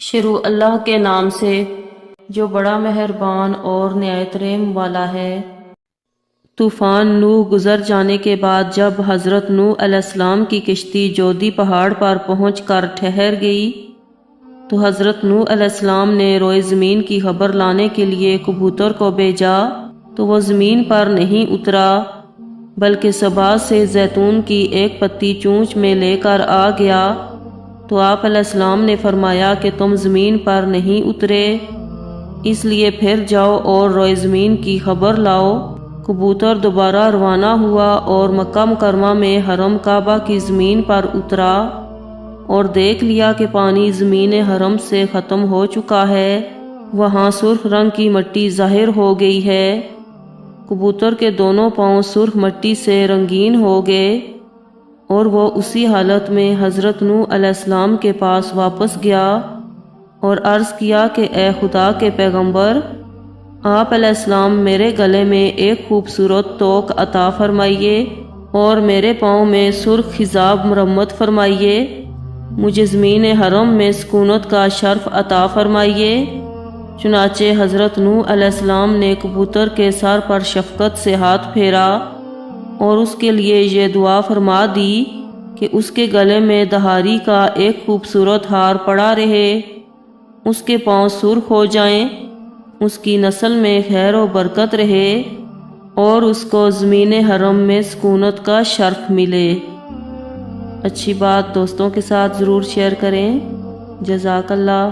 شروع اللہ کے نام سے جو بڑا مہربان اور نہایت رحم والا ہے۔ طوفان نوح گزر جانے کے بعد جب حضرت نوح علیہ السلام کی کشتی جودی پہاڑ پر پہنچ کر ٹھہر گئی تو حضرت نوح علیہ السلام نے روئے زمین کی خبر لانے کے لیے کبوتر کو بھیجا تو وہ زمین پر نہیں اترا بلکہ سبا سے زیتون کی ایک پتی چونچ میں لے کر آ گیا تو آپ علیہ السلام نے فرمایا کہ تم زمین پر نہیں اترے، اس لیے پھر جاؤ اور روئے زمین کی خبر لاؤ۔ کبوتر دوبارہ روانہ ہوا اور مکہ مکرمہ میں حرم کعبہ کی زمین پر اترا اور دیکھ لیا کہ پانی زمین حرم سے ختم ہو چکا ہے، وہاں سرخ رنگ کی مٹی ظاہر ہو گئی ہے۔ کبوتر کے دونوں پاؤں سرخ مٹی سے رنگین ہو گئے اور وہ اسی حالت میں حضرت نوح علیہ السلام کے پاس واپس گیا اور عرض کیا کہ اے خدا کے پیغمبر، آپ علیہ السلام میرے گلے میں ایک خوبصورت توق عطا فرمائیے اور میرے پاؤں میں سرخ خضاب مرمت فرمائیے، مجھے زمین حرم میں سکونت کا شرف عطا فرمائیے۔ چنانچہ حضرت نوح علیہ السلام نے کبوتر کے سر پر شفقت سے ہاتھ پھیرا اور اس کے لیے یہ دعا فرما دی کہ اس کے گلے میں دہاری کا ایک خوبصورت ہار پڑا رہے، اس کے پاؤں سرخ ہو جائیں، اس کی نسل میں خیر و برکت رہے اور اس کو زمین حرم میں سکونت کا شرف ملے۔ اچھی بات دوستوں کے ساتھ ضرور شیئر کریں۔ جزاک اللہ۔